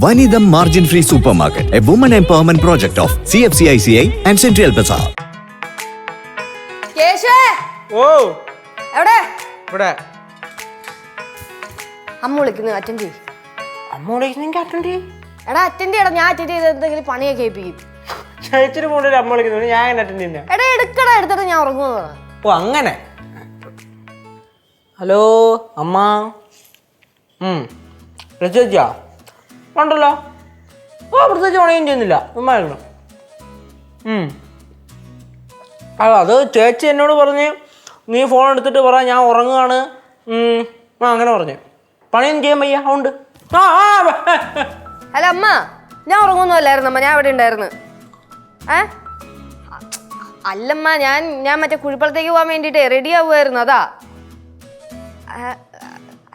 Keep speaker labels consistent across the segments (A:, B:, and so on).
A: Vanidam Margin Free Supermarket, a woman empowerment project of CFCICI and Central Bazaar.
B: കേശവേ
C: ഓ
B: എവിടെ
C: ഇവിടെ
B: അമ്മ വിളിക്കുന്നു attend ചെയ്യ്.
C: അമ്മ വിളിക്കുന്നെങ്കിൽ അറ്റൻഡ് ചെയ്യും.
B: എടാ അറ്റൻഡ് ചെയ്യടാ, ഞാൻ അറ്റൻഡ് ചെയ്ത് എന്തെങ്കിലും പണിയൊക്കെ ഏൽപ്പിക്കും.
C: ചേച്ചിന് ഫോണിൽ അമ്മ വിളിക്കുന്നു, ഞാൻ അങ്ങനെ അറ്റൻഡ് ചെയ്യുന്ന.
B: എടാ എടുക്കടാ, എടുത്തിട്ട് ഞാൻ ഉറങ്ങുന്നു.
C: ഓ അങ്ങനെ. ഹലോ അമ്മ. ചേച്ചിയാ ഉണ്ടല്ലോ. ഓ പ്രത്യേകിച്ച് പണിയും ചെയ്യുന്നില്ല, ഉമ്മായിരുന്നു. അത് ചേച്ചി എന്നോട് പറഞ്ഞ് നീ ഫോൺ എടുത്തിട്ട് പറ ഞാൻ ഉറങ്ങുകയാണ്. അങ്ങനെ പറഞ്ഞു. പണിയൊന്നും ചെയ്യാൻ വയ്യ, ഉണ്ട്.
B: ഹലോ അമ്മ, ഞാൻ ഉറങ്ങുന്നു അല്ലായിരുന്നു അമ്മ, ഞാൻ ഇവിടെ ഉണ്ടായിരുന്നു. അല്ലമ്മ, ഞാൻ മറ്റേ കുഴിപ്പളത്തേക്ക് പോകാൻ വേണ്ടിയിട്ട് റെഡി ആവുമായിരുന്നു, അതാ.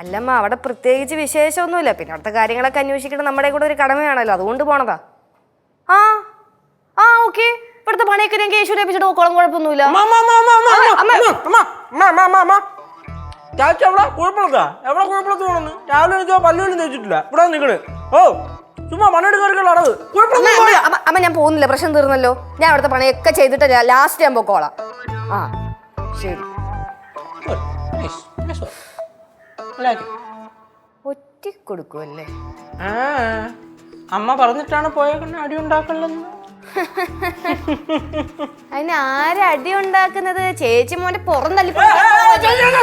B: അല്ലമ്മ, അവിടെ പ്രത്യേകിച്ച് വിശേഷമൊന്നുമില്ല, പിന്നെ അവിടുത്തെ കാര്യങ്ങളൊക്കെ അന്വേഷിക്കണം നമ്മുടെ കൂടെ ഒരു കടമയാണല്ലോ, അതുകൊണ്ട് പോണതാ. ഓക്കെ, ഇവിടുത്തെ പണിയൊക്കെ ഞാൻ കേശുവിനെ ഏൽപ്പിച്ചിട്ട് പോക്കോളം, കുഴപ്പമൊന്നുമില്ല.
C: എവിടെ കുഴപ്പത്ത് പോണെന്ന് രാവിലെ എനിക്ക് പല്ലുപോലും തേച്ചിട്ടില്ല. ഇവിടെ നിൽക്കണ്. ഓ ചുമ്മാ പണിയെടുക്കാറുള്ള അടവ്.
B: അമ്മ ഞാൻ പോകുന്നില്ല, പ്രശ്നം തീർന്നല്ലോ. ഞാൻ അവിടുത്തെ പണിയൊക്കെ ചെയ്തിട്ട് ലാസ്റ്റ് ഞാൻ പൊക്കോളാം. ശരി. ഒറ്റ കൊടുക്കുമല്ലേ?
C: അമ്മ പറഞ്ഞിട്ടാണ് പോയേക്കണ അടി ഉണ്ടാക്കല്ലെന്ന്.
B: അതിന് ആരാ അടി ഉണ്ടാക്കുന്നത്? ചേച്ചി മോന്റെ പുറം തല്ലി ചെയ്യരുത്.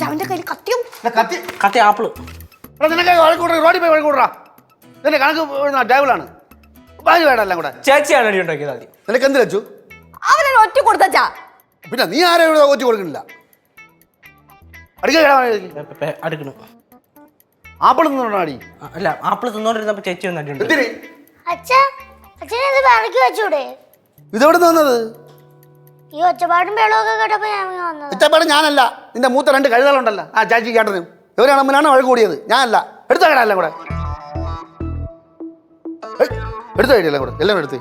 B: അവന്റെ കയ്യിൽ കത്തിയും
C: കത്തി ആപ്പിള്.
D: റോഡിൽ പോയി വഴിക്കൂടാ. നിന്റെ കണക്ക് ടേബിളാണ്. വേണമെല്ലാം കൂടെ
C: ചേച്ചിയാണ് അടി ഉണ്ടാക്കിയത്.
D: നിനക്ക് എന്ത് വെച്ചു?
B: അവനെ ഒറ്റ കൊടുത്താ.
D: പിന്നെ നീ ആരും ഒറ്റ കൊടുക്കണില്ല.
C: അടുക്കണു.
D: ആപ്പിൾ തിന്നോണ്ടാ അടി?
C: അല്ല, ആപ്പിള് തിന്നോണ്ടിരുന്നപ്പോ ചേച്ചി ഒന്ന് അടി ഉണ്ട്.
D: ഇതെവിടെ വന്നത്?
E: ഈ ഒച്ചപ്പാടും വെള്ളമൊക്കെ കേട്ടപ്പോ ഞാൻ വന്നത്.
D: ഒച്ചപ്പാട് ഞാനല്ല, നിന്റെ മൂത്ത രണ്ട് കഴുതകളുണ്ടല്ലോ, ആ ചാച്ചി കേട്ടനും ഇവരാണ് അമ്മനാണ് വഴക്ക് കൂടിയത്, ഞാനല്ല. എടുത്ത കട കൂടെ എടുത്ത കഴിയല്ലേ കൂടെ എല്ലാം എടുത്ത്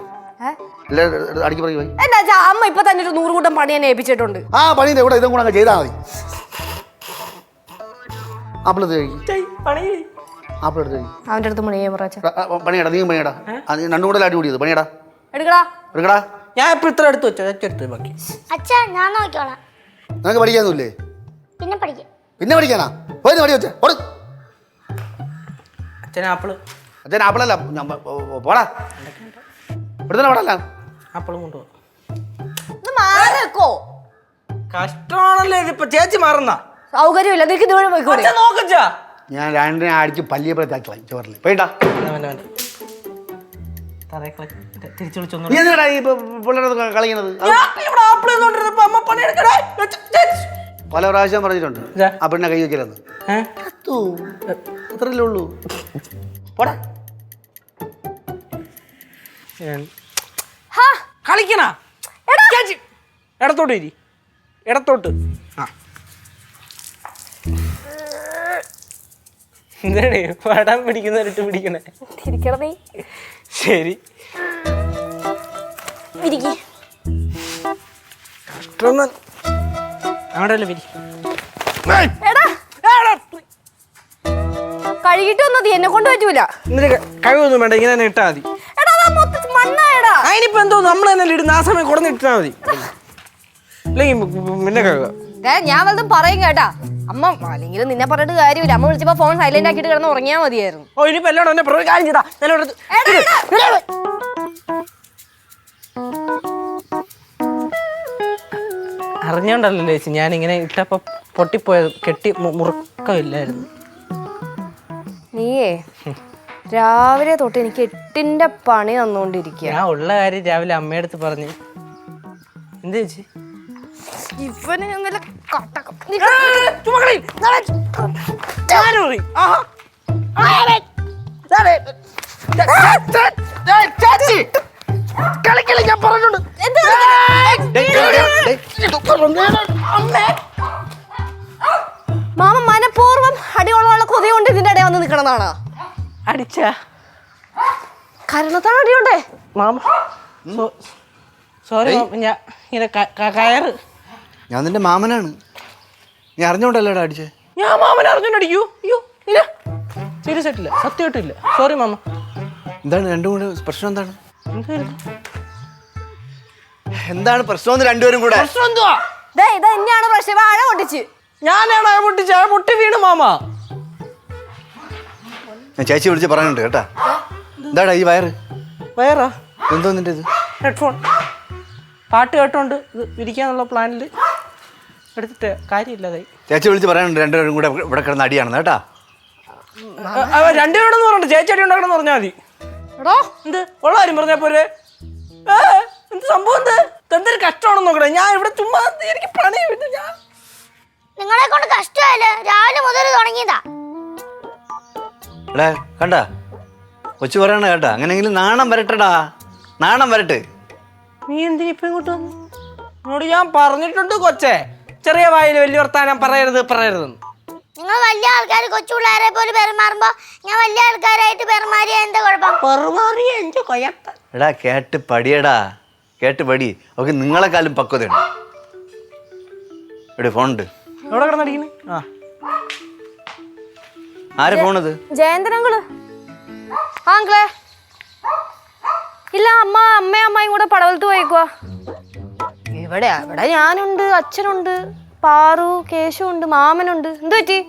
D: അടിക്ക് പറയും പോയി.
B: എന്താ അമ്മ ഇപ്പൊ തന്നെ ഒരു 100 കൂട്ടം പണി എന്നെ ഏൽപ്പിച്ചിട്ടുണ്ട്.
D: ആ പണീന്റെ കൂടെ ഇതും കൂടെ അങ്ങ് ചെയ്താൽ മതി. ആപ്പിൾ എടുത്ത് കഴിക്കും. ആപ്പിൾ എടുത്ത് കഴിക്കും.
B: അവന്റെ അടുത്ത്
D: പണിയടാ, നീ പണിയടാ. രണ്ടും കൂടെ അടി കൂടിയത് പണിയടാ. എടുക്കടാ.
C: ഞാൻ ഇപ്പൊ ഇത്ര എടുത്ത് വെച്ചോ, ബാക്കി
E: അച്ഛാ ഞാൻ നോക്കിക്കോളാം.
D: നിനക്ക് പഠിക്കാനൊന്നുമില്ലേ?
E: പിന്നെ പഠിക്കാം.
D: പിന്നെ പഠിക്കാനാ? പോയി പടി വെച്ചേ.
C: അച്ഛൻ ആപ്പിള്.
D: അച്ഛൻ ആപ്പിളല്ല, പോടാ. ഇവിടുത്തെ പോടല്ല.
C: ആപ്പിളും കൊണ്ടുപോ.
B: കഷ്ടമാണല്ലേ
C: ഇതിപ്പോ. ചേച്ചി മാറുന്ന
B: സൗകര്യമില്ല,
C: നോക്കച്ചാ.
D: ഞാൻ രണ്ടിനെ അടിച്ച് പല്ലിയപ്പോഴത്തേക്ക് ചോറിൽ പോയിട്ടാ.
C: തിരിച്ചു വിളിച്ചൊന്നും
D: പിള്ളേരൊക്കെ കളിക്കുന്നത് പല പ്രാവശ്യം പറഞ്ഞിട്ടുണ്ട്. ആ പെണ്ണെ കൈ വെക്കലെന്ന്. അത്രല്ലേ ഉള്ളൂ. പോടാ.
C: കളിക്കണ ഇടത്തോട്ട് ഇരി. ഇടത്തോട്ട്. എന്താണ് പടം പിടിക്കുന്നവരിട്ട് പിടിക്കണേ? ശരി. അങ്ങോട്ടല്ലേ പിരി.
B: കഴുകിട്ട് വന്നത് എന്നെ കൊണ്ട് പറ്റൂല.
C: കഴിവൊന്നും വേണ്ട, ഇങ്ങനെ തന്നെ ഇട്ടാ മതി. അതിനിപ്പോ എന്തോ നമ്മൾ തന്നെ ഇടുന്ന ആ സമയം കുറഞ്ഞ് ഇട്ടാ മതി. അല്ലെങ്കിൽ പിന്നെ കഴുകുക.
B: ഞാൻ വല്ലതും പറയും കേട്ടാ അമ്മ, അല്ലെങ്കിൽ നിന്നെ പറഞ്ഞിട്ട് കാര്യമില്ല. അമ്മ വിളിച്ചപ്പോ ഫോൺ സൈലന്റ് ആക്കിട്ട് കിടന്ന് ഉറങ്ങിയാ മതിയായിരുന്നു.
C: ഓ ഇനിയിപ്പോ എല്ലാം എന്നെ കാര്യം ചെയ്താ അറിഞ്ഞോണ്ടല്ലോ ചേച്ചി ഞാനിങ്ങനെ ഇട്ടപ്പോ പൊട്ടിപ്പോയത്. കെട്ടി മുറുക്കമില്ലായിരുന്നു.
B: നീയേ രാവിലെ തൊട്ട് എനിക്ക് 8ന്റെ പണി തന്നോണ്ടിരിക്കുക.
C: ഞാൻ ഉള്ള കാര്യം രാവിലെ അമ്മയടുത്ത് പറഞ്ഞു. എന്ത് ചേച്ചി?
B: ഇവന്
D: കളിക്കല് ഞാൻ പറഞ്ഞോണ്ട്
B: വന്ന് നിക്കണെന്നാണ്
C: അടിച്ച
B: കരണത്താണ് അടിയുണ്ടേ
C: മാമ സോറി ഞാൻ ഇങ്ങനെ കയറ്.
D: ഞാൻ നിന്റെ മാമനാണ്. നീ അറിഞ്ഞോണ്ടല്ലേടാ അടിച്ചേ?
C: ഞാൻ മാമനെ അറിഞ്ഞോണ്ട് അടിക്കൂ? അയ്യോ ഇല്ല, സീരിയസ് ആയിട്ടില്ല, സത്യമായിട്ടില്ല. Sorry mama.
D: എന്താണ് രണ്ടും കൂടെ പ്രശ്നം? എന്താണ്
C: എന്തായിരുന്നു
D: എന്താണ് പ്രശ്നം രണ്ടുപേരും കൂടെ?
C: പ്രശ്നം എന്തുവാ?
B: ഇത് തന്നെയാണ് പ്രശ്നം. വാഴ പൊട്ടിച്ച്
C: ഞാനാണ് പൊട്ടിച്ച പൊട്ടി വീണ് മാമ.
D: ഞാൻ ചേച്ചി വിളിച്ച് പറയാനുണ്ട് കേട്ടാ. എന്താടാ ഈ വയറ്?
C: വയറാ?
D: എന്തോ നിന്റെ ഇത്?
C: ഹെഡ്ഫോൺ. പാട്ട് കേട്ടോണ്ട് ഇത് വിരിക്കാന്നുള്ള പ്ലാനിൽ എടുത്തിട്ട് കാര്യമില്ലാതായി.
D: ചേച്ചി വിളിച്ച് പറയാനുണ്ട് രണ്ടുപേരും കൂടെ ഇവിടെ കിടന്ന് അടിയാണെന്ന് കേട്ടാ.
C: രണ്ടുപേരോടെന്ന് പറഞ്ഞിട്ട് ചേച്ചി അടി ഉണ്ടാക്കണം പറഞ്ഞാൽ മതി. എടോ എന്ത് ഉള്ള കാര്യം പറഞ്ഞാൽ പോരെ? എന്ത് സംഭവം? എന്തൊരു കഷ്ടമാണെന്ന് നോക്കണേ. ഞാൻ ഇവിടെ ചുമ്മാ എനിക്ക് പണി ഞാൻ
E: നിങ്ങളെ കൊണ്ട് കഷ്ടമല്ലേ? രാവിലെ മുതൽ തുടങ്ങിയതാ.
D: എടാ കണ്ടാ കൊച്ചു പറയണ കേട്ടാ. അങ്ങനെയെങ്കിലും നാണം വരട്ടെടാ, നാണം വരട്ടെ.
C: നീ എന്തിനാ ഇപ്പൊ ഇങ്ങോട്ട് വന്നു? എന്നോട് ഞാൻ പറഞ്ഞിട്ടുണ്ട് കൊച്ചേ, ചെറിയ വായിൽ വലിയ വർത്താനം പറയരുതെന്ന്.
E: നിങ്ങൾ വലിയ ആൾക്കാർ കൊച്ചു പിള്ളേരെ പോലെ പെരുമാറുമ്പോ ഞാൻ വലിയ ആൾക്കാരായിട്ട് പെരുമാറിയ എന്താ കുഴപ്പം?
D: എടാ കേട്ട് പടിയടാ, കേട്ട് പടി. ഓക്കെ, നിങ്ങളെക്കാളും പക്വതയുണ്ട്. എവിടെ ഫോണുണ്ട്?
C: എവിടെ കിടന്നടിക്കണേ?
D: ആരെ ഫോണത്?
B: ജയന്തനങ്ങള്. ആങ്കളെ ഇല്ല, അമ്മയും കൂടെ പടവലത്ത് പോയേക്കുവാ. ഇവിടെ ഞാനുണ്ട്, അച്ഛനുണ്ട്, പാറു, കേശുണ്ട്, മാമനുണ്ട്. എന്തു പറ്റി?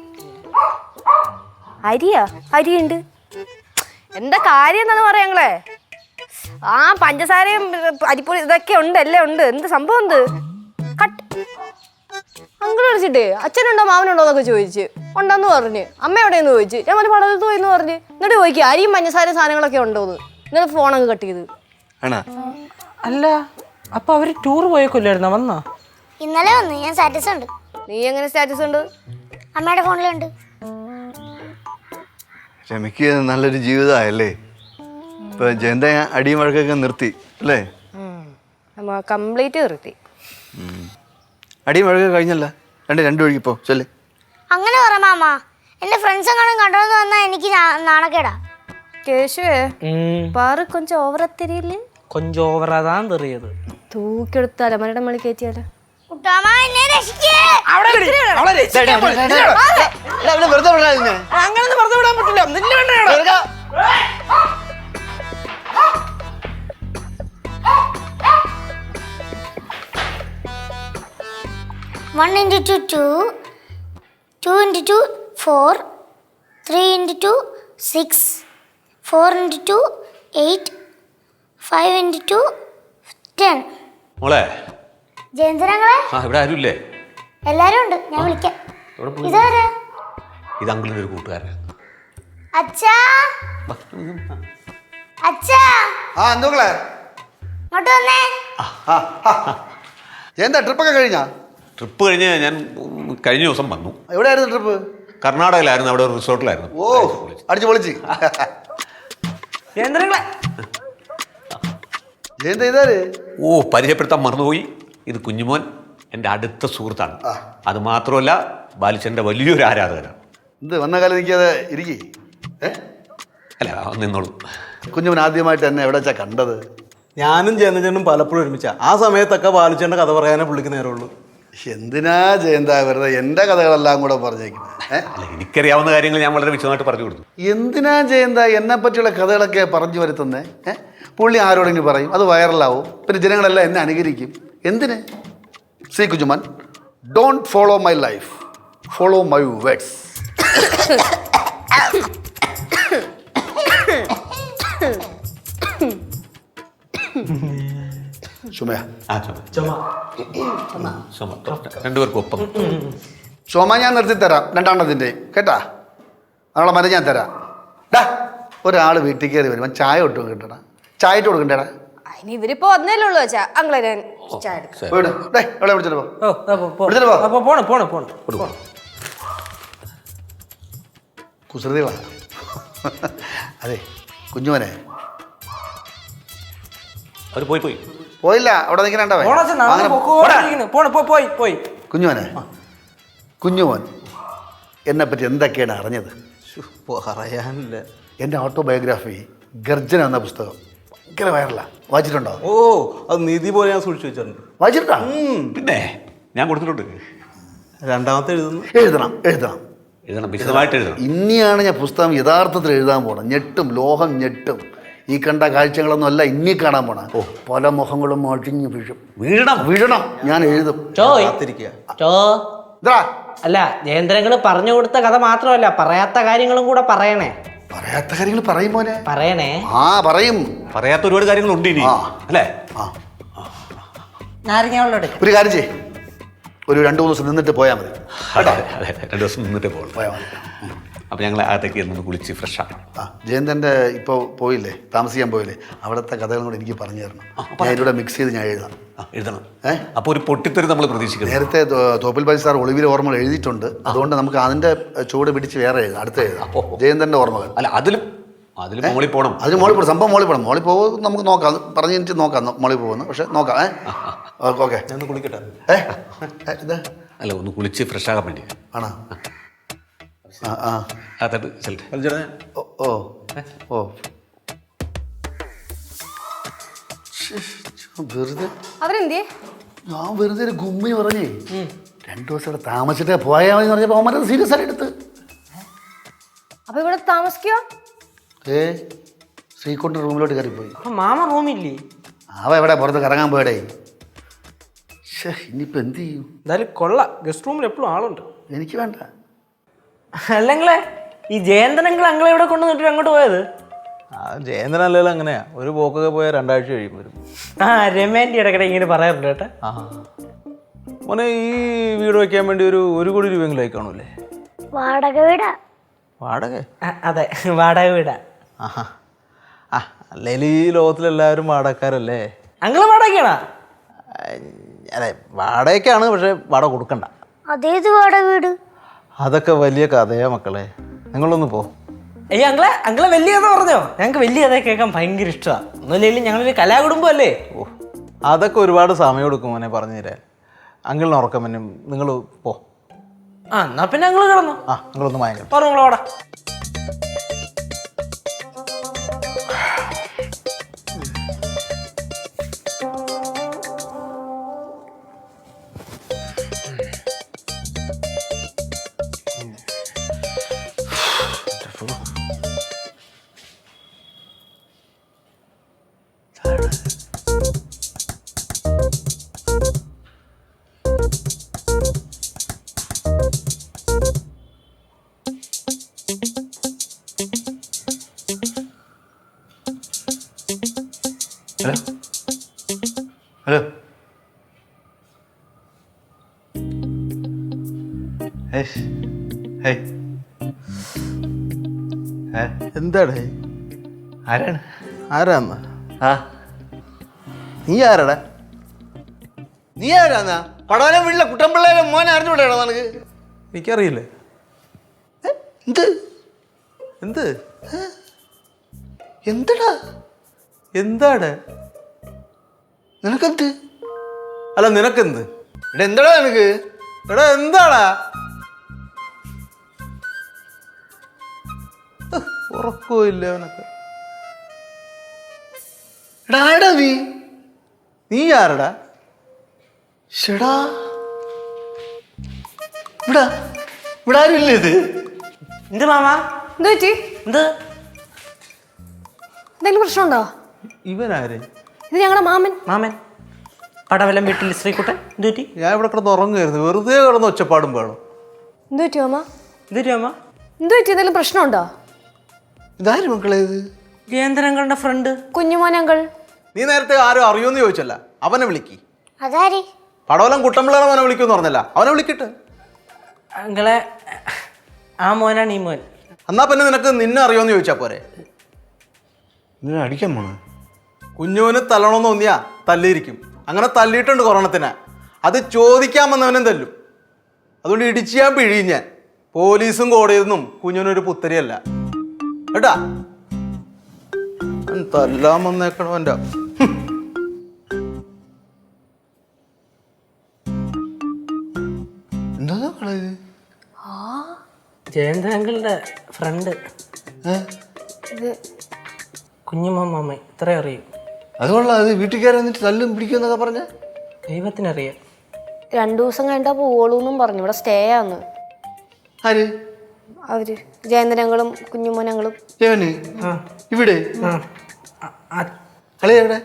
B: അരിയുണ്ട്. എന്താ കാര്യം എന്താന്ന് പറയാങ്ങളെ? പഞ്ചസാരയും അരിപ്പൊടി ഇതൊക്കെ ഉണ്ട്, എല്ലാം ഉണ്ട്. എന്ത് സംഭവം? എന്ത് അങ്കിൾ വിളിച്ചിട്ടേ അച്ഛനുണ്ടോ മാമനുണ്ടോ എന്നൊക്കെ ചോദിച്ചു. ഉണ്ടെന്ന് പറഞ്ഞ്. അമ്മ എവിടെയെന്ന് ചോദിച്ചു. ഞാൻ മറ്റേ പടവലത്ത് പോയിന്ന് പറഞ്ഞ്. എന്നിട്ട് ചോദിക്കുക അരിയും പഞ്ചസാരയും സാധനങ്ങളൊക്കെ ഉണ്ടോന്ന്. എന്നിട്ട് ഫോണങ്ങ് കട്ട് ചെയ്ത്.
C: അല്ല അപ്പൊ അവര് ടൂർ പോയേക്കില്ലായിരുന്ന? വന്നോ?
E: ഇന്നലെ വന്നു. ഞാൻ സ്റ്റാറ്റസ് ഉണ്ട്.
B: നീ എങ്ങനെ സ്റ്റാറ്റസ് ഉണ്ട്?
E: അമ്മയുടെ ഫോണിലുണ്ട്.
D: ക്ഷമിക്ക്, നല്ലൊരു ജീവിതമായല്ലേ. ഇപ്പൊ ജയന്ത അടിയും വഴക്കൊക്കെ നിർത്തി അല്ലേ?
B: കംപ്ലീറ്റ് നിർത്തി.
D: അടിയും വഴക്കൊക്കെ കഴിഞ്ഞല്ല. രണ്ടു വഴിക്ക് പോ ചൊല്ലേ.
E: അങ്ങനെ പറ മാമ. എന്റെ ഫ്രണ്ട്സ് എങ്ങാനും കണ്ടോന്ന് വന്നാ എനിക്ക് നാണക്കേടാ.
B: കേശുവേ പാറ് കൊഞ്ചം ഓവറാ തെരിയില്ലേ?
C: കൊഞ്ചം ഓവറാതാൻ തെറിയത്.
B: തൂക്കെടുത്ത അലമരയുടെ മണി കയറ്റിയാലോ?
C: അങ്ങനെ വെറുതെ വിടാൻ പറ്റില്ല.
E: 1 into 2 2, 2 into 2 4, 3 into 2 6, 4 into 2 8, 5 into 2 10.
F: മോളെ
E: ജയന്തനങ്ങളെ
F: ഇവിടെ ആരുമില്ലേ?
E: എല്ലാരും ഉണ്ട്. ഞാൻ വിളിക്കാം. ഇതാരാ?
F: ഇത് അങ്കിളിൻ്റെ ഒരു കൂട്ടുകാരൻ.
E: അച്ഛാ, അച്ഛാ,
D: എന്തോളെ
E: ഇങ്ങോട്ട് വന്നേ.
D: എന്താ ട്രിപ്പൊക്കെ കഴിഞ്ഞാ?
F: ട്രിപ്പ് കഴിഞ്ഞ് ഞാൻ കഴിഞ്ഞ ദിവസം വന്നു.
D: എവിടെയായിരുന്നു ട്രിപ്പ്?
F: കർണാടകയിലായിരുന്നു, അവിടെ ഒരു റിസോർട്ടിലായിരുന്നു.
D: ഓ, അടിച്ചു പൊളിച്ച്.
F: പരിചയപ്പെടുത്താൻ മറന്നുപോയി. ഇത് കുഞ്ഞുമോൻ, എൻ്റെ അടുത്ത സുഹൃത്താണ്. അത് മാത്രമല്ല ബാലിച്ചൻ്റെ വലിയൊരു ആരാധകനാണ്.
D: എന്ത് വന്ന കാലം നിൽക്കാതെ ഇരിക്കേ?
F: അല്ല നിന്നോളൂ.
D: കുഞ്ഞുമോൻ ആദ്യമായിട്ട് എന്നെ എവിടെ വെച്ചാ കണ്ടത്?
G: ഞാനും ജയന്തനും പലപ്പോഴും ഒരുമിച്ചാ. ആ സമയത്തൊക്കെ ബാലിച്ചേൻ്റെ കഥ പറയാനേ പുള്ളിക്ക് നേരമുള്ളൂ.
D: എന്തിനാ ജയന്ത വെറുതെ എൻ്റെ കഥകളെല്ലാം കൂടെ പറഞ്ഞേക്കുന്നത്?
F: അല്ല, എനിക്കറിയാവുന്ന കാര്യങ്ങൾ ഞാൻ വളരെ വിശദമായിട്ട് പറഞ്ഞു കൊടുത്തു.
D: എന്തിനാ ജയന്ത എന്നെ പറ്റിയുള്ള കഥകളൊക്കെ പറഞ്ഞു വരുത്തുന്നേ? പുള്ളി ആരോടെങ്കിലും പറയും, അത് വൈറലാവും, പിന്നെ ജനങ്ങളെല്ലാം എന്നെ അനുകരിക്കും. എന്തിന്? See Kunjumon, don't follow my life, follow my words.
F: രണ്ടുപേർക്കും ഒപ്പം.
D: ചുമ ഞാൻ നിർത്തിത്തരാം, രണ്ടെണ്ണത്തിൻ്റെ കേട്ടാ. അവളെ മരം ഞാൻ തരാം. ഡാ, ഒരാൾ വീട്ടിൽ കയറി വരുമ്പോൾ ചായ ഒട്ടും കിട്ടണ, ചായ ഇട്ട് കൊടുക്കണ്ടേടാ.
B: അതിന് ഇവരിപ്പോ ഒന്നല്ലേ ഉള്ളൂ വെച്ചാ അങ്ങളെ ഞാൻ ചായ എടുക്കാം.
D: അവളെ വിളിച്ചിട്ട് പോ. കുസൃതികളാ. അതെ കുഞ്ഞുമനെ
F: അവർ പോയി
D: പോയില്ല, അവിടെ നിൽക്കണേ. കുഞ്ഞുമോനെ, കുഞ്ഞുമോൻ എന്നെ പറ്റി എന്തൊക്കെയാണ് അറിഞ്ഞത്?
G: പറയാനില്ല.
D: എൻ്റെ ഓട്ടോബയോഗ്രാഫി ഗർജന എന്ന പുസ്തകം ഭയങ്കര വൈറലാണ്. വായിച്ചിട്ടുണ്ടോ?
G: ഓ, അത് നിധി പോലെ ഞാൻ സൂക്ഷിച്ചു വെച്ചിട്ടുണ്ട്.
D: വായിച്ചിട്ടുണ്ടോ?
F: പിന്നെ ഞാൻ കൊടുത്തിട്ടുണ്ട്.
G: രണ്ടാമത്തെ എഴുതുന്നു.
D: എഴുതണം എഴുതണം
F: എഴുതണം, വിശദമായിട്ട് എഴുതണം.
D: ഇനിയാണ് ഞാൻ പുസ്തകം യഥാർത്ഥത്തിൽ എഴുതാൻ പോണം. ഞെട്ടും, ലോകം ഞെട്ടും. ഈ കണ്ട കാഴ്ചകളൊന്നും അല്ല ഇനി കാണാൻ പോണ. പല മുഖങ്ങളും അഴിഞ്ഞു വീഴണം. ഞാൻ എഴുതും.
G: കാത്തിരിക്കുക.
D: എന്താ
C: അല്ല, ജയേന്ദ്രങ്ങള് പറഞ്ഞു കൊടുത്ത കഥ മാത്രമല്ല, പറയാത്ത കാര്യങ്ങളും കൂടെ പറയണേ.
D: പറയാത്ത കാര്യങ്ങൾ പറയും മോനെ.
C: പറയണേ.
D: പറയും.
F: പറയാത്ത ഒരുപാട് കാര്യങ്ങളുണ്ട് ഇനി, അല്ലേ?
C: നാരങ്ങ
D: ഒരു കാര്യം ചെയ്യ്, ഒരു 2-3 ദിവസം നിന്നിട്ട് പോയാൽ മതി.
F: അതെ, 2 ദിവസം നിന്നിട്ട് പോകണം.
D: പോയാൽ മതി.
F: അപ്പം ഞങ്ങൾ അകത്തേക്ക് നിന്ന് കുളിച്ച് ഫ്രഷ് ആക്കണം.
D: ജയന്തൻ്റെ ഇപ്പോൾ പോയില്ലേ, താമസിക്കാൻ പോയില്ലേ, അവിടുത്തെ കഥകളും കൂടെ എനിക്ക് പറഞ്ഞു തരണം. ഞാൻ ഇതിലൂടെ മിക്സ് ചെയ്ത് ഞാൻ എഴുതാം.
F: എഴുതണം. അപ്പോൾ ഒരു പൊട്ടിത്തെറി നമ്മൾ പ്രതീക്ഷിക്കണം.
D: നേരത്തെ തോപ്പിൽ ബാജി സാർ ഒളിവിലെ ഓർമ്മകൾ എഴുതിയിട്ടുണ്ട്. അതുകൊണ്ട് നമുക്ക് അതിൻ്റെ ചൂട് പിടിച്ച് വേറെ എഴുതാം, അടുത്ത എഴുതാം. ജയന്തൻ്റെ ഓർമ്മകൾ.
F: അല്ല, അതിലും മോളിൽ പോകണം.
D: അതിന് മോളിൽ പോകണം, സംഭവം മോളിൽ പോകണം. മോളിൽ പോകും, നമുക്ക് നോക്കാം, പറഞ്ഞു കഴിഞ്ഞിട്ട് നോക്കാം മോളിൽ പോകുന്നു. പക്ഷെ നോക്കാം. ഓക്കെ,
G: ഞാൻ കുളിക്കട്ടെ.
D: ഇത്
F: അല്ല, ഒന്ന് കുളിച്ച് ഫ്രഷ് ആകാൻ വേണ്ടി
D: ആണോ?
F: അകത്തോട്ട് ചെല്ലട്ടെ.
D: ഓ വെറുതെ
B: അവരെന്തേ?
D: ഞാൻ വെറുതെ ഒരു ഗുമ്മി പറഞ്ഞേ 2 ദിവസം ഇവിടെ താമസിച്ചിട്ടേ പോയാൽ മതി പറഞ്ഞപ്പോൾ അവന്മാരത് സീരിയസ് ആയിട്ട് എടുത്ത്.
B: അപ്പൊ ഇവിടെ താമസിക്കോ?
D: ശ്രീകുണ്ട് റൂമിലോട്ട് കയറിപ്പോയി.
C: മാമ റൂമില്ലേ?
D: അവ എവിടെ പുറത്ത് കറങ്ങാൻ പോയടേ. ഇനിയിപ്പോൾ എന്ത് ചെയ്യും?
C: എന്തായാലും കൊള്ളാം, ഗസ്റ്റ് റൂമിൽ എപ്പോഴും ആളുണ്ട്.
D: എനിക്ക് വേണ്ട.
C: അല്ലെങ്കിലേ ഈ ജയേന്ദ്രങ്ങൾ അങ്ങളെ ഇവിടെ കൊണ്ടുവന്നിട്ട് അങ്ങോട്ട് പോയത്?
G: ജയേന്ദ്രൻ അല്ലല്ലോ അങ്ങനെയാ, ഒരു പോക്കൊക്കെ പോയാൽ 2 ആഴ്ച കഴിയും വരും.
C: രമേൻ്റെ ഇടയ്ക്കിടെ ഇങ്ങനെ പറയാറുണ്ട് കേട്ടോ.
G: മോനെ, ഈ വീട് വയ്ക്കാൻ വേണ്ടി ഒരു 1 കോടി രൂപയെങ്കിലും അയക്കണമല്ലേ?
E: വാടക വീടാ.
G: വാടക?
C: അതെ, വാടക വീടാ.
G: അല്ലെങ്കിൽ ഈ ലോകത്തിലെല്ലാവരും വാടകക്കാരല്ലേ?
C: അങ്ങള് വാടകയാണോ?
G: അതെ, വാടകയ്ക്കാണ്, പക്ഷെ വാടക കൊടുക്കണ്ട.
E: അതേത് വാടക വീട്?
G: അതൊക്കെ വലിയ കഥയാ മക്കളെ, നിങ്ങളൊന്ന് പോ.
C: അയ്യോ, അങ്ങളെ വലിയ കഥ പറഞ്ഞോ? ഞങ്ങൾക്ക് വലിയ കഥ കേൾക്കാൻ ഭയങ്കര ഇഷ്ടമാണ്. ഒന്നുമില്ലെങ്കിലും ഞങ്ങളൊരു കലാകുടുംബം അല്ലേ?
G: അതൊക്കെ ഒരുപാട് സമയം എടുക്കും മോനെ പറഞ്ഞു തരാൻ. അങ്കിളിന് ഉറക്കം പിന്നെ നിങ്ങൾ പോ.
C: എന്നാ പിന്നെ അങ്ങള് കിടന്നു.
G: നിങ്ങളൊന്ന് മയങ്ങ.
C: പറഞ്ഞു നിങ്ങളോടാ.
D: ഹലോ
G: എന്താടേ?
D: ആരാണ്?
G: ആരാന്ന്? നീ ആരാടാ?
D: നീ ആരാന്നാ? പടവലം വീട്ടിലെ കുട്ടമ്പിള്ളേരെ മോനെ അറിഞ്ഞുകൂടെയാണോ നിനക്ക്?
G: എനിക്കറിയില്ലേ.
D: എന്ത്
G: എന്ത്
D: എന്തടാ?
G: എന്താടെ?
D: നിനക്കെന്ത്?
G: അല്ല, നിനക്കെന്ത്?
D: ഇവിടെ എന്താടാ നിനക്ക്?
G: എടാ എന്താടാ? ഉറക്കവും ഇല്ല അവനൊക്കെ.
D: എടാ ആടാ നീ?
G: നീ ആരടാ?
D: ഷെടാ, ഇവിടെ ഇവിടെ ആരും ഇല്ലേ? ഇത്
C: എന്ത് മാമാ?
B: എന്ത് പറ്റി?
C: എന്ത്
B: എന്തെങ്കിലും പ്രശ്നമുണ്ടോ?
G: ഇവനാര്?
B: ഇത് ഞങ്ങളുടെ മാമൻ.
C: മാമൻ പടവലം വീട്ടിൽ ശ്രീകുട്ടൻ. എന്ത് പറ്റി?
G: ഞാൻ ഇവിടെ കിടന്ന് ഉറങ്ങുമായിരുന്നു, വെറുതെ കിടന്ന് ഒച്ചപ്പാടും വേണം.
B: എന്ത് പറ്റി മാമ?
C: എന്ത് പറ്റി മാമ?
B: എന്ത് പറ്റി? എന്തെങ്കിലും പ്രശ്നമുണ്ടോ?
D: ഇതാര് മക്കളെ? ഇത്
C: ജയേന്ദ്രങ്ങളുടെ ഫ്രണ്ട്
B: കുഞ്ഞുമോനങ്കൾ.
G: നീ നേരത്തെ ആരും അറിയുമെന്ന് ചോദിച്ചല്ല, അവനെ വിളിക്ക്.
E: അതാര്?
G: പടവലം കുട്ടമ്പിള്ളേരെ മോനെ വിളിക്കുമെന്ന് പറഞ്ഞല്ല, അവനെ വിളിക്കട്ടെ.
C: അങ്ങളെ ആ മോനാണ് ഈ മോൻ.
G: എന്നാ പിന്നെ നിനക്ക് നിന്നെ അറിയുമെന്ന് ചോദിച്ചാ പോരെ?
D: നിന്നെ അടിക്കാൻ പോണ?
G: കുഞ്ഞുവിന് തല്ലണമെന്ന് തോന്നിയാ തല്ലിയിരിക്കും. അങ്ങനെ തല്ലിയിട്ടുണ്ട് കൊറോണത്തിന്. അത് ചോദിക്കാൻ വന്നവനും തല്ലും. അതുകൊണ്ട് ഇടിച്ച് ഞാൻ പിഴിയും ഞാൻ. പോലീസും കോടതിയൊന്നും കുഞ്ഞുവിനൊരു പുത്തരിയല്ല കേട്ടാ. തല്ലാൻ വന്നേക്കണോ എൻ്റെ?
D: എന്താ മക്കളെ ഇത്?
C: ജയന്തൻ അങ്കിളുടെ ഫ്രണ്ട്
B: ഇത്
C: കുഞ്ഞുമാമ ഇത്ര അറിയും.
H: അതുകൊള്ളാം. അത് വീട്ടിൽ കയറി എന്നിട്ട് തല്ലും പിടിക്കും എന്നൊക്കെ പറഞ്ഞ
C: ദൈവത്തിനറിയാം.
B: 2 ദിവസം കഴിഞ്ഞാ പോവുള്ളൂന്നും പറഞ്ഞു. ഇവിടെ സ്റ്റേ ആന്ന്
H: ആര്?
B: അവര് ജയന്തനങ്ങളും കുഞ്ഞുമോനങ്ങളും.
H: ജവന് ഇവിടെ കളി എവിടെ?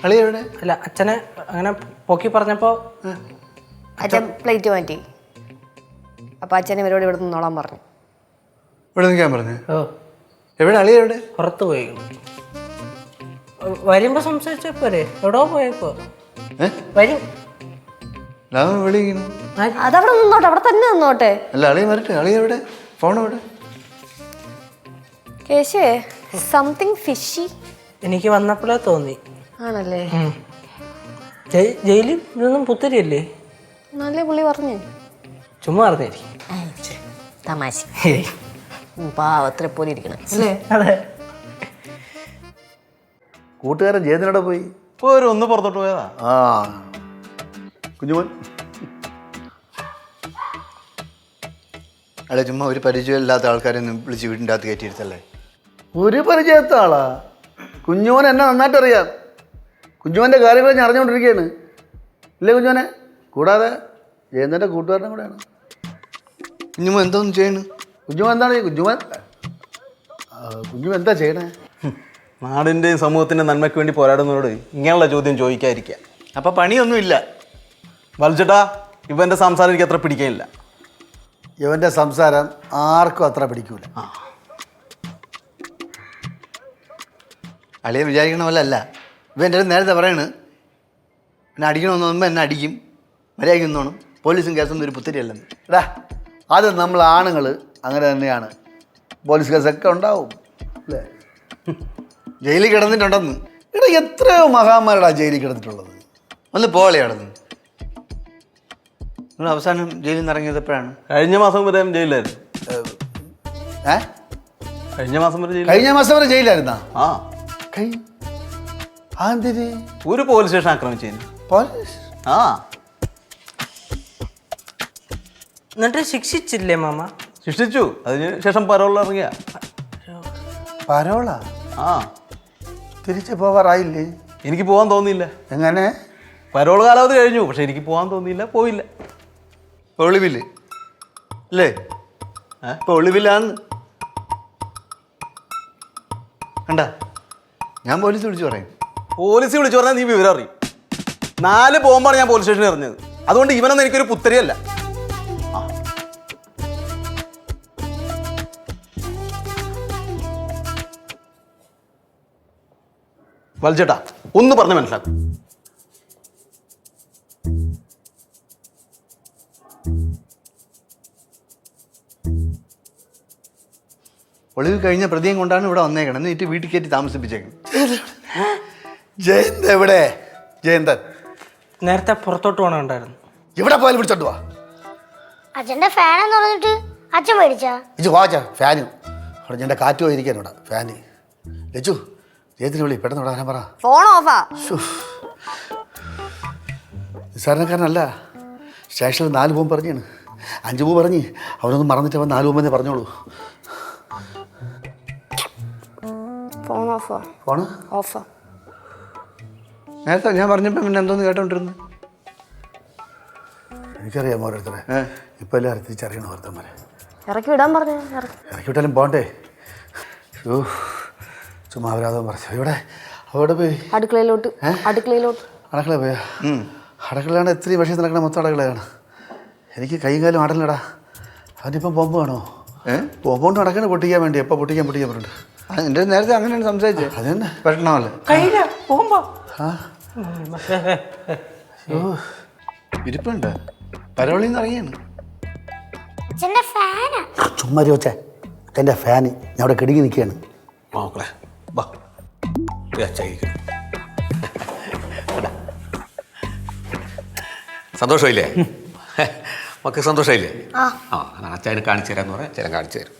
H: കളി എവിടെ?
C: അല്ല അച്ഛനെ അങ്ങനെ പൊക്കി പറഞ്ഞപ്പോ
B: അച്ഛൻ പ്ലേറ്റ് മാറ്റി. അപ്പൊ അച്ഛൻ ഇവരോട് ഇവിടെ നിന്നോളാൻ പറഞ്ഞു.
H: ഇവിടെ നിൽക്കാൻ പറഞ്ഞു.
C: ഓ
H: എവിടെ അളി എവിടെ?
C: പുറത്ത് പോയി. വരുമ്പോ സംസാരിച്ചാ പോരെ? എവിടോ പോയേക്കോ വരും.
H: വിളിക്കുന്നു.
B: അതവിടെ നിന്നോട്ടെ, അവിടെ തന്നെ നിന്നോട്ടെ.
H: അല്ല അളി വരട്ടെ. അളി എവിടെ? ഫോൺ എവിടെ?
B: കേശുവേ സംതിങ് ഫിഷി
C: എനിക്ക് വന്നപ്പോഴേ തോന്നി.
B: ആണല്ലേ?
C: ജയിലിൽ ഇതൊന്നും പുത്തരിയല്ലേ?
B: നല്ല പുള്ളി പറഞ്ഞു.
C: ചുമ്മാ പറഞ്ഞായിരിക്കും.
B: തമാശ പാവത്തിനെ പോലെ ഇരിക്കണം അല്ലേ?
C: അതെ.
D: കൂട്ടുകാരൻ ജയന്തനോടെ പോയി.
G: ഇപ്പോൾ ഒന്ന് പുറത്തോട്ട് പോയതാ.
D: ആ കുഞ്ഞുമോൻ
H: അല്ലെ ചുമ്മാ ഒരു പരിചയമില്ലാത്ത ആൾക്കാരെ ഒന്നും വിളിച്ച് വീടിൻ്റെ അകത്ത് കയറ്റിയിരുത്തല്ലേ.
D: ഒരു പരിചയത്ത ആളാ കുഞ്ഞുമോൻ. എന്നെ നന്നായിട്ട് അറിയാം. കുഞ്ഞുമോൻ്റെ കാര്യങ്ങൾ ഞാൻ അറിഞ്ഞുകൊണ്ടിരിക്കുകയാണ്. ഇല്ലേ കുഞ്ഞുമോനെ? കൂടാതെ ജയന്തൻ്റെ കൂട്ടുകാരനും കൂടെയാണ്.
H: കുഞ്ഞുമോ എന്തോന്നും ചെയ്യണ്?
D: കുഞ്ഞുമോൻ എന്താണ് കുഞ്ഞുമോൻ എന്താ ചെയ്യണേ?
G: നാടിൻ്റെയും സമൂഹത്തിൻ്റെ നന്മയ്ക്ക് വേണ്ടി പോരാടുന്നവരോട് ഇങ്ങനെയുള്ള ചോദ്യം ചോദിക്കാതിരിക്കുക.
H: അപ്പം പണിയൊന്നുമില്ല.
G: വലിച്ചേട്ടാ ഇവൻ്റെ സംസാരം എനിക്ക് അത്ര പിടിക്കാനില്ല.
D: ഇവൻ്റെ സംസാരം ആർക്കും അത്ര പിടിക്കൂല.
H: അളിയെ വിചാരിക്കണ പോലെ അല്ല. ഇവ എൻ്റെ അടുത്ത് നേരത്തെ പറയണ് എന്നെ അടിക്കണമെന്ന് തോന്നുമ്പോൾ എന്നെ അടിക്കും, മര്യാദയ്ക്ക് നിന്നോണം, പോലീസും കേസൊന്നും ഒരു പുത്തരിയല്ലെന്ന്.
D: എടാ അത് നമ്മൾ ആണുങ്ങൾ അങ്ങനെ തന്നെയാണ്. പോലീസ് കേസൊക്കെ ഉണ്ടാവും അല്ലേ?
H: ജയിലിൽ കിടന്നിട്ടുണ്ടെന്ന്.
D: എടാ എത്രയോ മഹാന്മാരടാ ജയിലിൽ കിടന്നിട്ടുള്ളത്.
H: ഒന്ന് പോലെ കിടന്ന്. നിങ്ങൾ അവസാനം ജയിലിൽ നിന്ന് ഇറങ്ങിയത് എപ്പോഴാണ്?
G: കഴിഞ്ഞ മാസം വരെ ജയിലായിരുന്നു.
D: ഏ
G: കഴിഞ്ഞ മാസം വരെ ജയിലിൽ.
D: കഴിഞ്ഞ മാസം വരെ ജയിലായിരുന്നാ?
G: ആ
D: അതെന്തിന്?
G: ഒരു പോലീസ് സ്റ്റേഷൻ ആക്രമിച്ചതിന്.
D: പോലീസ്?
G: ആ
C: എന്നിട്ട് ശിക്ഷിച്ചില്ലേ മാമ?
G: ശിക്ഷിച്ചു. അതിന് ശേഷം പരോളിൽ ഇറങ്ങിയ.
D: പരോളാ?
G: ആ
D: തിരിച്ചു പോവാറായില്ലേ?
G: എനിക്ക് പോകാൻ തോന്നിയില്ല.
D: എങ്ങനെ?
G: പരോൾ കാലാവധി കഴിഞ്ഞു, പക്ഷെ എനിക്ക് പോകാൻ തോന്നിയില്ല, പോയില്ല.
H: ഒളിവില് അല്ലേ? ഇപ്പോൾ ഒളിവിലാന്ന് കണ്ട. ഞാൻ പോലീസ് വിളിച്ചു പറയും.
G: പോലീസ് വിളിച്ചു പറഞ്ഞാൽ നീ വിവരം അറിയും. 4 പോകുമ്പോഴാണ് ഞാൻ പോലീസ് സ്റ്റേഷനിൽ ഇറങ്ങിയത്. അതുകൊണ്ട് ഇവനൊന്നും എനിക്കൊരു പുത്തരിയല്ല. വലിച്ചേട്ടാ ഒന്ന് പറഞ്ഞ് മനസ്സിലാക്കും.
H: ഒളിവ് കഴിഞ്ഞ പ്രതിയും കൊണ്ടാണ് ഇവിടെ വന്നേക്കണം. എന്നിട്ട് വീട്ടിൽ കയറ്റി താമസിപ്പിച്ചേക്കണം.
D: ജയന്ത് എവിടെ? ജയന്തൻ
C: നേരത്തെ പുറത്തോട്ട് പോകണുണ്ടായിരുന്നു.
D: ഇവിടെ പോയാലും പിടിച്ചോണ്ട് വാ.
E: അച്ഛൻ്റെ ഫാനെന്ന് പറഞ്ഞിട്ട് അച്ഛൻ മേടിച്ചാ?
D: ഇത് വാച്ചാ ഫാന് അവിടെ എൻ്റെ കാറ്റ് പോയിരിക്കാൻ ഇവിടെ ഫാന്. ലച്ചു ജയത്തിന് വിളി പെട്ടെന്ന് ഇവിടെ വരാൻ പറ.
B: ഫോൺ ഓഫാ.
D: നിസ്സാരണക്കാരനല്ല. സ്റ്റേഷനിൽ 4 പോകും പറഞ്ഞാണ്. 5 പോകും പറഞ്ഞ് അവനൊന്നും മറന്നിട്ട് അവൻ 4 പോകുമെന്നേ പറഞ്ഞോളൂ.
B: ഫോൺ ഓഫാ.
D: ഫോണ്
B: ഓഫാ.
H: നേരത്തെ ഞാൻ പറഞ്ഞപ്പോൾ പിന്നെ എന്തോന്ന് കേട്ടോണ്ടിരുന്നു.
D: എനിക്കറിയാം ഓരോരുത്തരെ. ഇപ്പം എല്ലാവരും തിരിച്ചറിയണം ഓരോരുത്തന്മാരെ.
B: ഇറക്കി വിടാൻ പറഞ്ഞു.
D: ഇറക്കി വിട്ടാലും പോണ്ടേ? ചുമ്മാ അവരാതം പറഞ്ഞു. ഇവിടെ അവിടെ പോയി
B: അടുക്കളയിലോട്ട്.
D: അടുക്കള പോയാ? അടുക്കളയാണ് ഇത്രയും പക്ഷേ നടക്കണ മൊത്തം അടുക്കളയാണ്. എനിക്ക് കൈയും കാലും ആടലടാ. അവനിപ്പം ബോംബ് വേണോ? ബോംബുകൊണ്ട് നടക്കണ പൊട്ടിക്കാൻ വേണ്ടി. എപ്പോൾ പൊട്ടിക്കാൻ പറഞ്ഞിട്ടുണ്ട്.
H: എൻ്റെ നേരത്തെ അങ്ങനെയാണ് സംസാരിച്ചത്.
D: അത് തന്നെ
H: പറ്റണമല്ലേ?
C: കയ്യില പോകുമ്പോ
H: ഇരിപ്പുണ്ട്. പരോളിൽ നിന്ന് ഇറങ്ങിയാണ്.
E: അച്ഛൻ്റെ ഫാനാ.
D: ചുമ്മാ ചോദിച്ചേ. എൻ്റെ ഫാന് ഞാൻ അവിടെ കിടുങ്ങി നിൽക്കുകയാണ്.
F: മക്കളെ വാ അച്ചായിരിക്കും. സന്തോഷമില്ലേ? മക്കൾ സന്തോഷമില്ലേ? ആ അച്ചായനെ കാണിച്ചു തരാമെന്ന് പറയാം. അച്ഛനെ കാണിച്ചു തരും.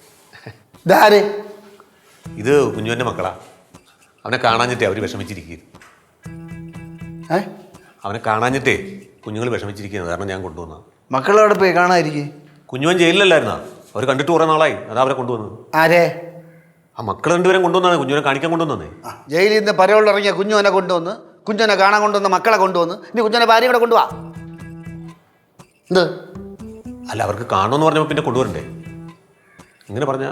D: ഇതാര്?
F: ഇത് കുഞ്ഞുവിൻ്റെ മക്കളാ. അവനെ കാണാഞ്ഞിട്ടേ അവർ വിഷമിച്ചിരിക്കുന്നു. അവനെ കാണാഞ്ഞിട്ടേ കുഞ്ഞുങ്ങൾ വിഷമിച്ചിരിക്കുന്നത് കാരണം ഞാൻ കൊണ്ടുവന്ന.
H: മക്കളവിടെ പോയി കാണാതിരിക്കും.
F: കുഞ്ഞുവൻ ജയിലിലല്ലായിരുന്നാ? അവർ കണ്ടിട്ട് കുറേ നാളായി, അതാ അവരെ കൊണ്ടുവന്നത്.
D: ആരെ?
F: ആ മക്കൾ രണ്ടുപേരും കൊണ്ടുവന്നാണ്, കുഞ്ഞുനെ കാണിക്കാൻ കൊണ്ടുവന്നേ.
D: ജയിലിൽ നിന്ന് പരവളിറങ്ങിയ കുഞ്ഞുവനെ കൊണ്ടുവന്ന്, കുഞ്ഞുനെ കാണാൻ കൊണ്ടുവന്ന മക്കളെ കൊണ്ടുവന്ന്, ഇനി കുഞ്ഞുനെ ഭാര്യ കൂടെ കൊണ്ടുപോവാ. എന്ത്?
F: അല്ല, അവർക്ക് കാണുമെന്ന് പറഞ്ഞപ്പോൾ പിന്നെ കൊണ്ടുവരണ്ടേ? ഇങ്ങനെ പറഞ്ഞ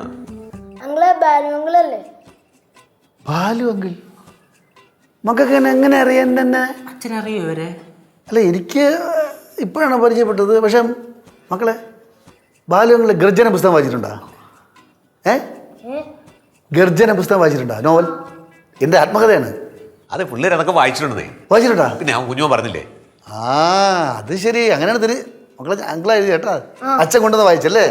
E: അങ്ങളെ ബാലുവങ്ങളല്ലേ?
D: ബാലു അങ്കിൾ മക്കൾക്ക് എങ്ങനെ അറിയാൻ തന്നെ?
C: അച്ഛനറിയോ ഇവരെ?
D: അല്ല, എനിക്ക് ഇപ്പോഴാണ് പരിചയപ്പെട്ടത്. പക്ഷെ മക്കളെ, ബാലു അങ്കിൾ ഗർജന പുസ്തകം വായിച്ചിട്ടുണ്ടോ? ഗർജന പുസ്തകം വായിച്ചിട്ടുണ്ടോ? നോവൽ, എൻ്റെ ആത്മകഥയാണ്.
F: അതെ, പിള്ളേർ അതൊക്കെ വായിച്ചിട്ടുണ്ടെന്നേ.
D: വായിച്ചിട്ടുണ്ടോ?
F: പിന്നെ ഞാൻ കുഞ്ഞുമോൻ പറഞ്ഞില്ലേ.
D: അത് ശരി, അങ്ങനെയാണ് മക്കളെ അങ്കിളാ എഴുതി കേട്ടാ. അച്ഛൻ കൊണ്ടുവന്ന് വായിച്ചല്ലേ?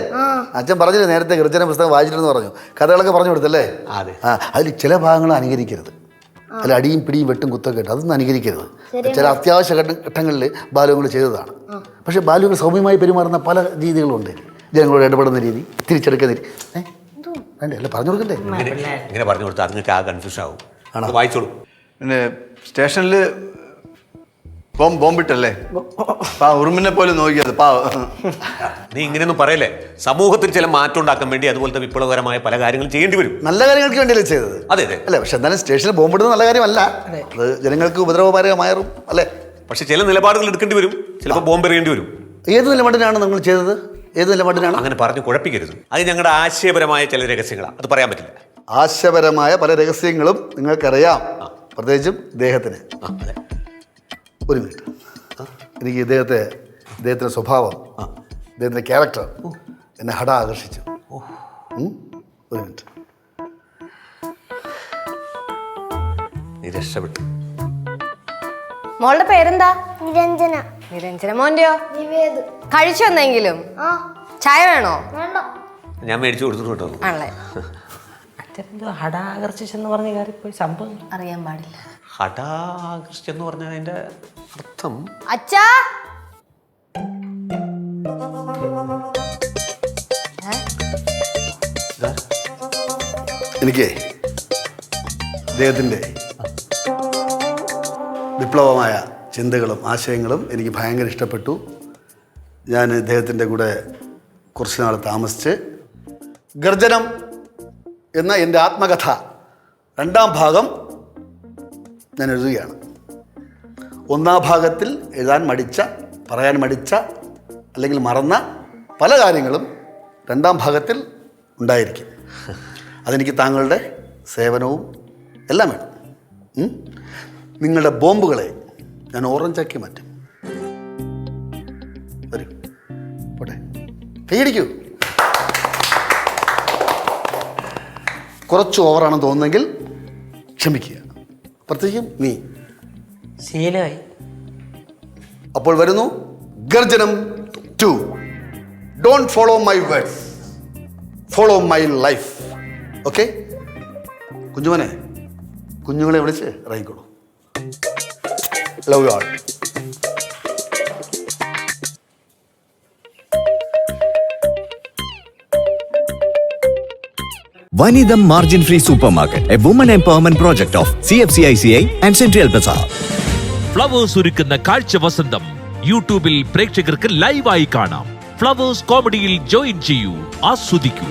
D: അച്ഛൻ പറഞ്ഞില്ലേ നേരത്തെ ഗർജന പുസ്തകം വായിച്ചിട്ടെന്ന് പറഞ്ഞു, കഥകളൊക്കെ പറഞ്ഞു കൊടുത്തല്ലേ?
F: അതെ.
D: അതിൽ ചില ഭാഗങ്ങൾ അനുകരിക്കരുത്. അതിൽ അടിയും പിടിയും വെട്ടും കുത്തൊക്കെ ഇട്ട് അതൊന്നും അനുകരിക്കരുത്. ചില അത്യാവശ്യ ഘട്ടങ്ങളിൽ ബാലുങ്ങൾ ചെയ്തതാണ്. പക്ഷെ ബാലുകൾ സൗമ്യമായി പെരുമാറുന്ന പല രീതികളുണ്ട്. ജനങ്ങളോട് ഇടപെടുന്ന രീതി, തിരിച്ചെടുക്കുന്ന രീതി. വേണ്ടേ? അല്ല, പറഞ്ഞു കൊടുക്കണ്ടേ?
F: ഇങ്ങനെ പറഞ്ഞു കൊടുത്താൽ നിങ്ങൾക്ക് ആ കൺഫ്യൂഷൻ ആവും. വായിച്ചോളൂ.
H: പിന്നെ സ്റ്റേഷനിൽ ബോംബിട്ടല്ലേ? ഉറുമിനെ പോലെ നോക്കിയത്
F: നീ ഇങ്ങനെയൊന്നും പറയല്ലേ. സമൂഹത്തിൽ ചില മാറ്റം ഉണ്ടാക്കാൻ വേണ്ടി അതുപോലത്തെ വിപ്ലവകരമായ പല കാര്യങ്ങളും ചെയ്യേണ്ടി വരും.
D: നല്ല കാര്യങ്ങൾക്ക് വേണ്ടിയല്ലേ ചെയ്തത്?
F: അതെ അതെ.
D: അല്ലേ? പക്ഷെ എന്നാലും സ്റ്റേഷനിൽ ബോംബിടുന്നത് നല്ല കാര്യമല്ല. അത് ജനങ്ങൾക്ക് ഉപദ്രവകരമായും അല്ലേ?
F: പക്ഷെ ചില നിലപാടുകൾ എടുക്കേണ്ടി വരും. ചിലപ്പോൾ ബോംബ് എറിയേണ്ടി വരും.
D: ഏത് നിലപാടിനാണ് നിങ്ങൾ ചെയ്തത്? ഏത് നിലപാടിനാണ്?
F: അങ്ങനെ പറഞ്ഞു കുഴപ്പിക്കരുത്. അത് ഞങ്ങളുടെ ആശയപരമായ ചില രഹസ്യങ്ങളാണ്, അത് പറയാൻ പറ്റില്ല.
D: ആശയപരമായ പല രഹസ്യങ്ങളും നിങ്ങൾക്കറിയാം, പ്രത്യേകിച്ചും ഇദ്ദേഹത്തിന്. ഒരു മിനിറ്റ്, എനിക്ക് ഇദ്ദേഹത്തിൻ്റെ സ്വഭാവം, ഇദ്ദേഹത്തിൻ്റെ ക്യാരക്ടർ എന്നെ ഹഠ ആകർഷിച്ചു. ഒരു മിനിറ്റ്.
F: നീ രക്ഷപ്പെട്ടു.
B: മോളുടെ പേരെന്താ?
E: നിരഞ്ജന.
B: നിരഞ്ജന. മോന്റെയോ?
E: നിവേദ്.
B: കഴിച്ചു എന്തെങ്കിലും? ചായ വേണോ?
E: വേണ്ട.
F: ഞാൻ മേടിച്ചു കൊടുത്തു കേട്ടോ.
B: ആണല്ലേ?
C: അച്ഛനെന്തോ ഹടാകർഷിച്ചെന്ന് പറഞ്ഞ കാര്യം പോയി സംഭവം
B: അറിയാൻ പാടില്ല.
F: ഹഠാകൃഷ്ടെന്ന് പറഞ്ഞ അതിന്റെ അർത്ഥം
B: അച്ഛാ,
D: എനിക്ക് ഇദ്ദേഹത്തിൻ്റെ വിപ്ലവമായ ചിന്തകളും ആശയങ്ങളും എനിക്ക് ഭയങ്കര ഇഷ്ടപ്പെട്ടു. ഞാൻ ഇദ്ദേഹത്തിൻ്റെ കൂടെ കുറച്ച് നാൾ താമസിച്ച് ഗർജനം എന്ന എൻ്റെ ആത്മകഥ 2ാം ഭാഗം ഞാൻ എഴുതുകയാണ്. 1ാം ഭാഗത്തിൽ എഴുതാൻ മടിച്ച, പറയാൻ മടിച്ച, അല്ലെങ്കിൽ മറന്ന പല കാര്യങ്ങളും 2ാം ഭാഗത്തിൽ ഉണ്ടായിരിക്കും. അതെനിക്ക് താങ്കളുടെ സേവനവും എല്ലാം വേണം. നിങ്ങളുടെ ബോംബുകളെ ഞാൻ ഓറഞ്ചാക്കി മാറ്റും. വരൂ, പോട്ടെ, കൈയടിക്കൂ. കുറച്ച് ഓവറാണെന്ന് തോന്നുന്നെങ്കിൽ ക്ഷമിക്കുക, പ്രത്യേകിച്ചും നീ.
C: ശീലമായി.
D: അപ്പോൾ വരുന്നു ഗർജനം 2. Don't follow my words, follow my life. Okay? കുഞ്ഞുമോനെ, കുഞ്ഞുങ്ങളെ വിളിച്ച് ഇറങ്ങിക്കോളൂ. Love you all.
A: Vanidam Margin Free Supermarket, a woman empowerment project of CFCICI and Central Bazaar.
I: Flowers ഒരുക്കുന്ന കാഴ്ച വസന്തം യൂട്യൂബിൽ പ്രേക്ഷകർക്ക് ലൈവായി കാണാം. ഫ്ലവേഴ്സ് കോമഡിയിൽ ജോയിൻ ചെയ്യൂ, ആസ്വദിക്കൂ.